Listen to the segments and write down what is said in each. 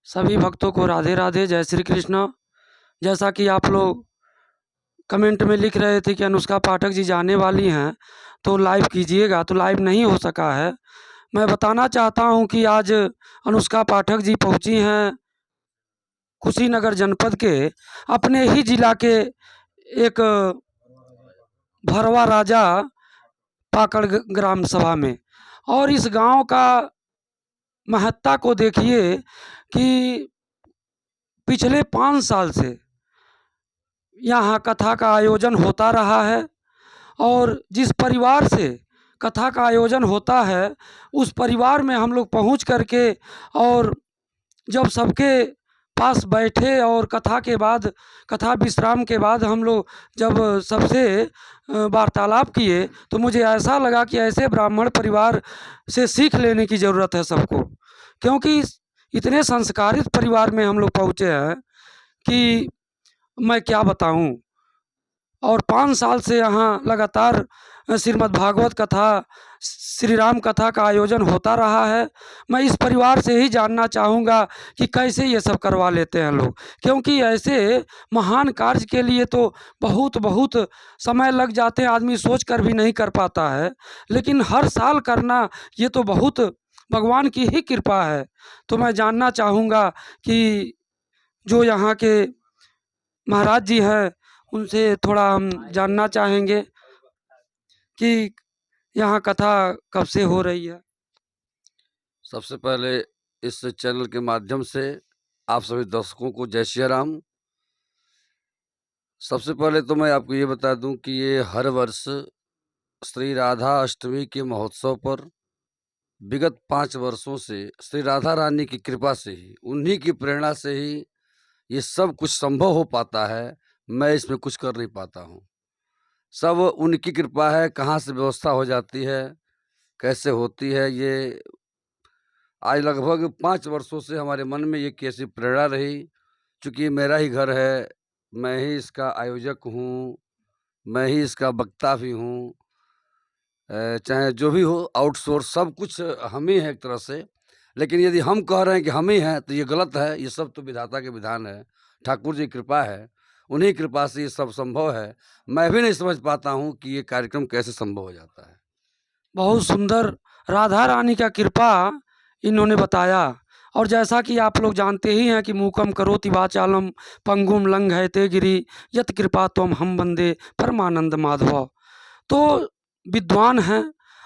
सभी भक्तों को राधे राधे, जय श्री कृष्ण। जैसा कि आप लोग कमेंट में लिख रहे थे कि अनुष्का पाठक जी जाने वाली हैं तो लाइव कीजिएगा, तो लाइव नहीं हो सका है। मैं बताना चाहता हूं कि आज अनुष्का पाठक जी पहुंची हैं कुशीनगर जनपद के अपने ही जिला के एक भरवा राजा पाकड़ ग्राम सभा में। और इस गांव का महत्ता को देखिए कि पिछले 5 साल से यहाँ कथा का आयोजन होता रहा है और जिस परिवार से कथा का आयोजन होता है उस परिवार में हम लोग पहुँच करके और जब सबके पास बैठे और कथा के बाद, कथा विश्राम के बाद हम लोग जब सबसे वार्तालाप किए तो मुझे ऐसा लगा कि ऐसे ब्राह्मण परिवार से सीख लेने की ज़रूरत है सबको, क्योंकि इतने संस्कारित परिवार में हम लोग पहुँचे हैं कि मैं क्या बताऊं। और 5 साल से यहाँ लगातार श्रीमद् भागवत कथा, श्री राम कथा का आयोजन होता रहा है। मैं इस परिवार से ही जानना चाहूँगा कि कैसे ये सब करवा लेते हैं लोग, क्योंकि ऐसे महान कार्य के लिए तो बहुत बहुत समय लग जाते हैं, आदमी सोच कर भी नहीं कर पाता है, लेकिन हर साल करना ये तो बहुत भगवान की ही कृपा है। तो मैं जानना चाहूँगा कि जो यहाँ के महाराज जी हैं उनसे थोड़ा हम जानना चाहेंगे कि यहाँ कथा कब से हो रही है। सबसे पहले इस चैनल के माध्यम से आप सभी दर्शकों को जय श्री राम। सबसे पहले तो मैं आपको ये बता दूं कि ये हर वर्ष श्री राधा अष्टमी के महोत्सव पर विगत 5 वर्षों से श्री राधा रानी की कृपा से ही, उन्हीं की प्रेरणा से ही ये सब कुछ संभव हो पाता है। मैं इसमें कुछ कर नहीं पाता हूँ, सब उनकी कृपा है। कहाँ से व्यवस्था हो जाती है, कैसे होती है, ये आज लगभग 5 वर्षों से हमारे मन में ये कैसी प्रेरणा रही। चूँकि मेरा ही घर है, मैं ही इसका आयोजक हूँ, मैं ही इसका वक्ता भी हूँ, चाहे जो भी हो, आउटसोर्स सब कुछ हम ही हैं एक तरह से। लेकिन यदि हम कह रहे हैं कि हम ही हैं तो ये गलत है। ये सब तो विधाता के विधान है, ठाकुर जी की कृपा है, उन्हीं की कृपा से ये सब संभव है। मैं भी नहीं समझ पाता हूँ कि ये कार्यक्रम कैसे संभव हो जाता है। बहुत सुंदर राधा रानी का कृपा इन्होंने बताया। और जैसा कि आप लोग जानते ही हैं कि मूकम करोति वाचालम पंगुम लंघयते गिरि यत कृपा त्वम हम वंदे परमानंद माधव। तो विद्वान हैं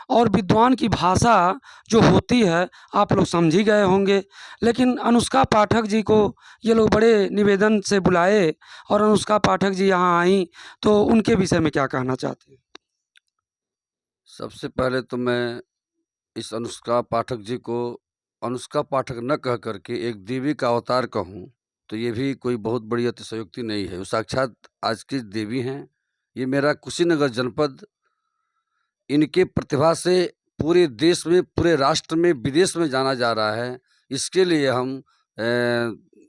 और विद्वान की भाषा जो होती है आप लोग समझ ही गए होंगे, लेकिन अनुष्का पाठक जी को ये लोग बड़े निवेदन से बुलाए और अनुष्का पाठक जी यहाँ आई, तो उनके विषय में क्या कहना चाहते हैं। सबसे पहले तो मैं इस अनुष्का पाठक जी को अनुष्का पाठक न कह करके एक देवी का अवतार कहूँ तो ये भी कोई बहुत बड़ी अतिशयोक्ति नहीं है। वो साक्षात आज की देवी हैं। ये मेरा कुशीनगर जनपद इनके प्रतिभा से पूरे देश में, पूरे राष्ट्र में, विदेश में जाना जा रहा है। इसके लिए हम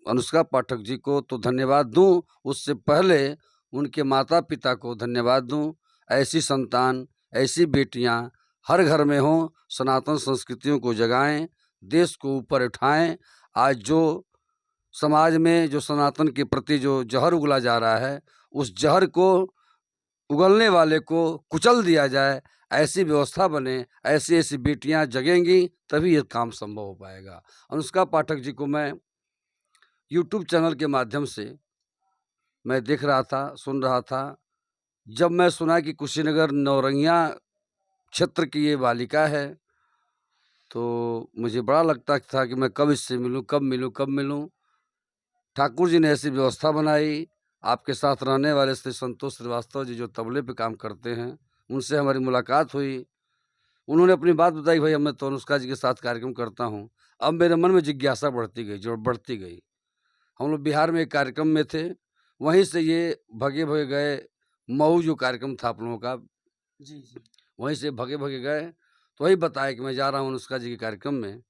अनुष्का पाठक जी को तो धन्यवाद दूं, उससे पहले उनके माता पिता को धन्यवाद दूं। ऐसी संतान, ऐसी बेटियां हर घर में हों, सनातन संस्कृतियों को जगाएं, देश को ऊपर उठाएं। आज जो समाज में जो सनातन के प्रति जो जहर उगला जा रहा है, उस जहर को उगलने वाले को कुचल दिया जाए, ऐसी व्यवस्था बने। ऐसी ऐसी बेटियां जगेंगी तभी ये काम संभव हो पाएगा। अनुष्का पाठक जी को मैं यूट्यूब चैनल के माध्यम से मैं देख रहा था, सुन रहा था। जब मैं सुना कि कुशीनगर नौरंगिया क्षेत्र की ये बालिका है तो मुझे बड़ा लगता था कि मैं कब इससे मिलूं, कब मिलूं, कब मिलूं। ठाकुर जी ने ऐसी व्यवस्था बनाई। आपके साथ रहने वाले श्री संतोष श्रीवास्तव जी जो तबले पे काम करते हैं, उनसे हमारी मुलाकात हुई। उन्होंने अपनी बात बताई, भाई अब मैं तो अनुष्का जी के साथ कार्यक्रम करता हूँ। अब मेरे मन में जिज्ञासा बढ़ती गई, जो बढ़ती गई। हम लोग बिहार में एक कार्यक्रम में थे, वहीं से ये भगे भगे गए। मऊ जो कार्यक्रम था आप लोगों का, जी जी। वहीं से भगे भगे गए तो वही बताया कि मैं जा रहा हूँ अनुष्का जी के कार्यक्रम में।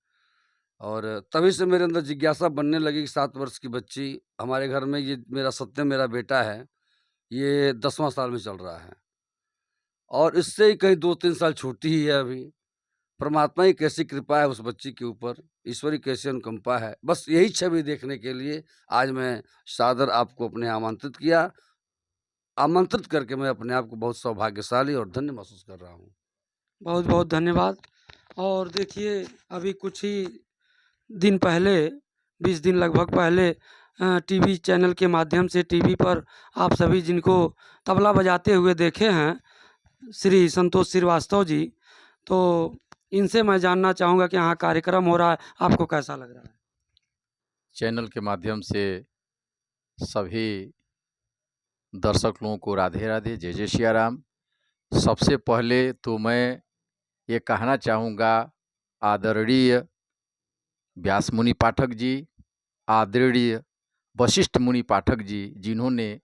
और तभी से मेरे अंदर जिज्ञासा बनने लगी कि 7 वर्ष की बच्ची हमारे घर में, ये मेरा सत्यम मेरा बेटा है, ये 10वां साल में चल रहा है और इससे ही कहीं 2-3 साल छोटी ही है अभी। परमात्मा की कैसी कृपा है उस बच्ची के ऊपर, ईश्वरी कैसी अनुकंपा है, बस यही छवि देखने के लिए आज मैं सादर आपको अपने यहाँ आमंत्रित करके मैं अपने आप को बहुत सौभाग्यशाली और धन्य महसूस कर रहा हूँ। बहुत बहुत धन्यवाद। और देखिए, अभी कुछ ही दिन पहले, 20 दिन लगभग पहले, टीवी चैनल के माध्यम से टीवी पर आप सभी जिनको तबला बजाते हुए देखे हैं, श्री संतोष श्रीवास्तव जी, तो इनसे मैं जानना चाहूँगा कि यहाँ कार्यक्रम हो रहा है, आपको कैसा लग रहा है? चैनल के माध्यम से सभी दर्शक लोगों को राधे राधे, जय जय सिया राम। सबसे पहले तो मैं ये कहना चाहूँगा, आदरणीय व्यास मुनि पाठक जी, आदरणीय वशिष्ठ मुनि पाठक जी, जिन्होंने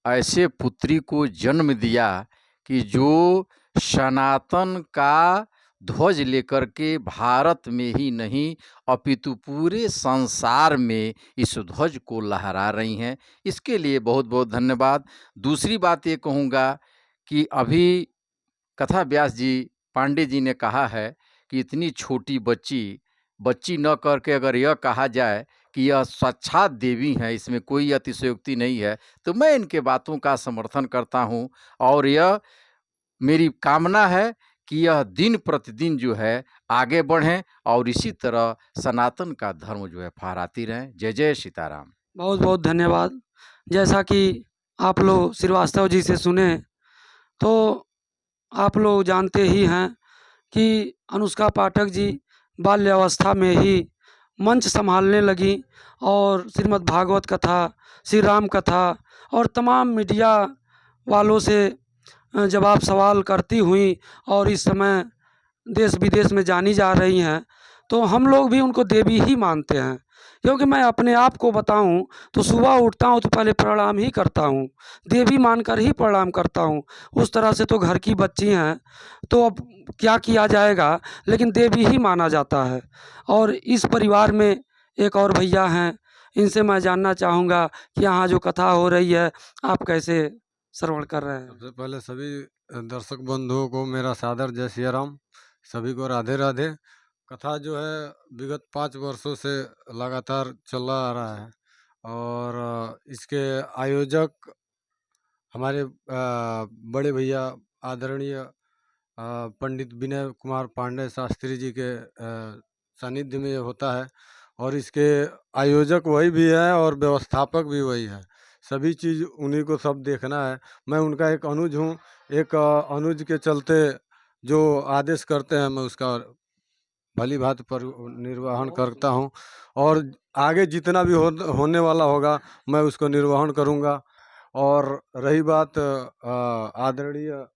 ऐसे पुत्री को जन्म दिया कि जो सनातन का ध्वज लेकर के भारत में ही नहीं अपितु पूरे संसार में इस ध्वज को लहरा रही हैं, इसके लिए बहुत बहुत धन्यवाद। दूसरी बात ये कहूँगा कि अभी कथा व्यास जी पांडे जी ने कहा है कि इतनी छोटी बच्ची न करके अगर यह कहा जाए कि यह साक्षात देवी हैं, इसमें कोई अतिशयोक्ति नहीं है, तो मैं इनके बातों का समर्थन करता हूं। और यह मेरी कामना है कि यह दिन प्रतिदिन जो है आगे बढ़ें और इसी तरह सनातन का धर्म जो है फहराती रहें। जय जय सीताराम। बहुत बहुत धन्यवाद। जैसा कि आप लोग श्रीवास्तव जी से सुने, तो आप लोग जानते ही हैं कि अनुष्का पाठक जी बाल्यावस्था में ही मंच संभालने लगी और श्रीमद् भागवत कथा, श्री राम कथा और तमाम मीडिया वालों से जवाब सवाल करती हुई और इस समय देश विदेश में जानी जा रही हैं। तो हम लोग भी उनको देवी ही मानते हैं, क्योंकि मैं अपने आप को बताऊं तो सुबह उठता हूं तो पहले प्रणाम ही करता हूं, देवी मानकर ही प्रणाम करता हूं। उस तरह से तो घर की बच्ची हैं, तो अब क्या किया जाएगा, लेकिन देवी ही माना जाता है। और इस परिवार में एक और भैया हैं, इनसे मैं जानना चाहूँगा कि यहाँ जो कथा हो रही है आप कैसे श्रवण कर रहे हैं? सबसे पहले सभी दर्शक बंधुओं को मेरा सादर जय सिया राम, सभी को राधे राधे। कथा जो है विगत 5 वर्षों से लगातार चला आ रहा है और इसके आयोजक हमारे बड़े भैया आदरणीय पंडित विनय कुमार पांडे शास्त्री जी के सानिध्य में ये होता है और इसके आयोजक वही भी है और व्यवस्थापक भी वही है। सभी चीज़ उन्हीं को सब देखना है। मैं उनका एक अनुज हूँ। एक अनुज के चलते जो आदेश करते हैं मैं उसका भली भांति पर निर्वहन करता हूँ और आगे जितना भी होने वाला होगा मैं उसको निर्वहन करूँगा। और रही बात आदरणीय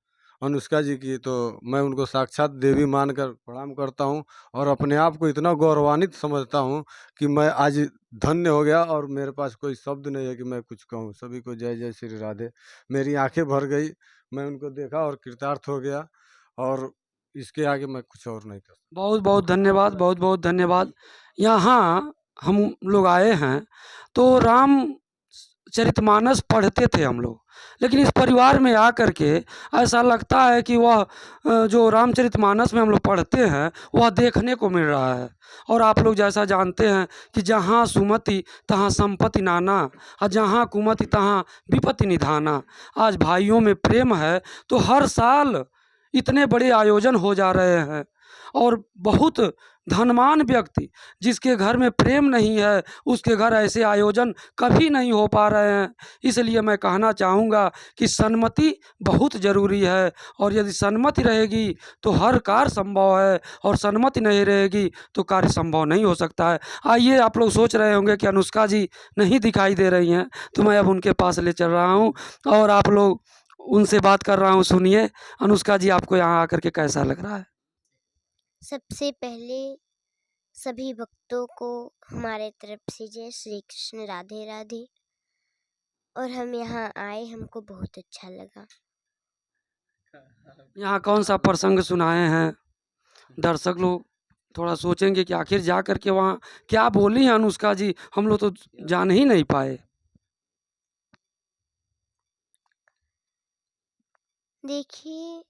अनुष्का जी की, तो मैं उनको साक्षात देवी मानकर प्रणाम करता हूँ और अपने आप को इतना गौरवान्वित समझता हूँ कि मैं आज धन्य हो गया और मेरे पास कोई शब्द नहीं है कि मैं कुछ कहूँ। सभी को जय जय श्री राधे। मेरी आंखें भर गई, मैं उनको देखा और कृतार्थ हो गया और इसके आगे मैं कुछ और नहीं कर सकता। बहुत बहुत धन्यवाद, बहुत बहुत धन्यवाद। यहाँ हम लोग आए हैं तो रामचरितमानस पढ़ते थे हम लोग, लेकिन इस परिवार में आकर के ऐसा लगता है कि वह जो रामचरितमानस में हम लोग पढ़ते हैं वह देखने को मिल रहा है। और आप लोग जैसा जानते हैं कि जहाँ सुमति तहाँ संपत्ति नाना और जहाँ कुमति तहाँ विपत्ति निधाना। आज भाइयों में प्रेम है तो हर साल इतने बड़े आयोजन हो जा रहे हैं और बहुत धनवान व्यक्ति जिसके घर में प्रेम नहीं है उसके घर ऐसे आयोजन कभी नहीं हो पा रहे हैं। इसलिए मैं कहना चाहूँगा कि सन्मति बहुत ज़रूरी है और यदि सन्मति रहेगी तो हर कार्य संभव है और सन्मति नहीं रहेगी तो कार्य संभव नहीं हो सकता है। आइए, आप लोग सोच रहे होंगे कि अनुष्का जी नहीं दिखाई दे रही हैं, तो मैं अब उनके पास ले चल रहा हूँ और आप लोग उनसे बात कर रहा हूँ। सुनिए, अनुष्का जी आपको यहाँ आकर के कैसा लग रहा है? सबसे पहले सभी भक्तों को हमारे तरफ से जय श्री कृष्ण, राधे राधे। और हम यहाँ आए, हमको बहुत अच्छा लगा। यहाँ कौन सा प्रसंग सुनाए हैं? दर्शक लोग थोड़ा सोचेंगे कि आखिर जा कर के वहाँ क्या बोली हैं अनुष्का जी, हम लोग तो जान ही नहीं पाए। देखिए,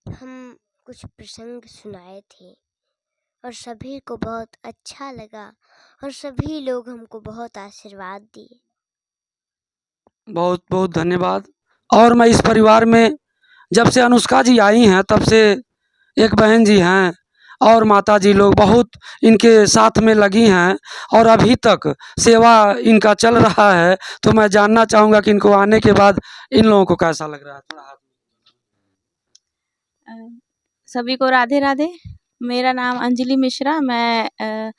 हम कुछ प्रसंग सुनाए थे और सभी को बहुत अच्छा लगा और सभी लोग हमको बहुत आशीर्वाद दिए। बहुत बहुत धन्यवाद। और मैं इस परिवार में जब से अनुष्का जी आई हैं तब से एक बहन जी हैं और माता जी लोग बहुत इनके साथ में लगी हैं और अभी तक सेवा इनका चल रहा है। तो मैं जानना चाहूँगा कि इनको आने के बाद इन लोगों को कैसा लग रहा है। थोड़ा हाथ सभी को राधे राधे। मेरा नाम अंजलि मिश्रा, मैं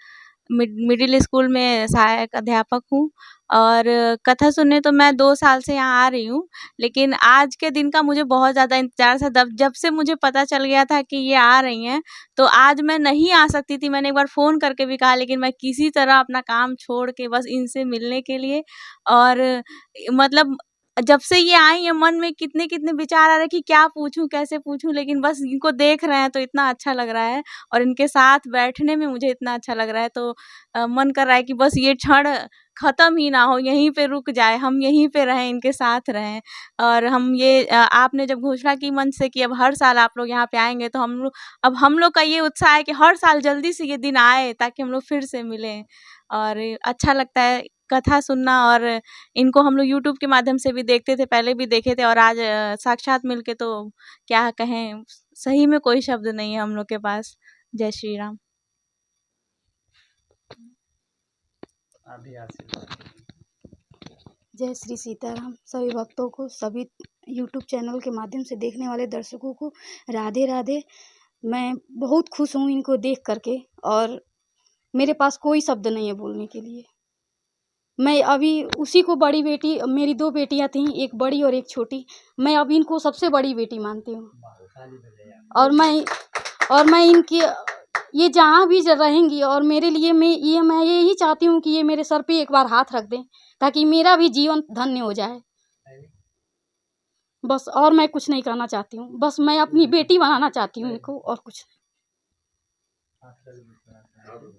मिडिल स्कूल में सहायक अध्यापक हूँ और कथा सुनने तो मैं 2 साल से यहाँ आ रही हूँ, लेकिन आज के दिन का मुझे बहुत ज़्यादा इंतज़ार था। जब से मुझे पता चल गया था कि ये आ रही हैं, तो आज मैं नहीं आ सकती थी। मैंने एक बार फ़ोन करके भी कहा, लेकिन मैं किसी तरह अपना काम छोड़ के बस इनसे मिलने के लिए, और मतलब जब से ये आई हैं मन में कितने-कितने विचार आ रहे हैं कि क्या पूछूँ, कैसे पूछूँ, लेकिन बस इनको देख रहे हैं तो इतना अच्छा लग रहा है और इनके साथ बैठने में मुझे इतना अच्छा लग रहा है। तो मन कर रहा है कि बस ये क्षण ख़त्म ही ना हो, यहीं पे रुक जाए, हम यहीं पे रहें, इनके साथ रहें। और हम ये आपने जब घोषणा की मंच से कि अब हर साल आप लोग यहाँ पे आएँगे, तो हम लोग का ये उत्साह है कि हर साल जल्दी से ये दिन आए ताकि हम लोग फिर से मिलें। और अच्छा लगता है कथा सुनना, और इनको हम लोग यूट्यूब के माध्यम से भी देखते थे, पहले भी देखे थे, और आज साक्षात मिल के तो क्या कहें, सही में कोई शब्द नहीं है हम लोग के पास। जय श्री राम। जय श्री सीताराम। सभी भक्तों को, सभी यूट्यूब चैनल के माध्यम से देखने वाले दर्शकों को राधे राधे। मैं बहुत खुश हूँ इनको देख करके, और मेरे पास कोई शब्द नहीं है बोलने के लिए। मैं अभी उसी को बड़ी बेटी, मेरी 2 बेटियां थीं, एक बड़ी और एक छोटी, मैं अब इनको सबसे बड़ी बेटी मानती हूँ। और मैं इनकी, ये जहाँ भी रहेंगी, और मेरे लिए मैं यही चाहती हूँ कि ये मेरे सर पे एक बार हाथ रख दें ताकि मेरा भी जीवन धन्य हो जाए। बस, और मैं कुछ नहीं करना चाहती हूँ, बस मैं अपनी बेटी बनाना चाहती हूँ इनको, और कुछ नहीं।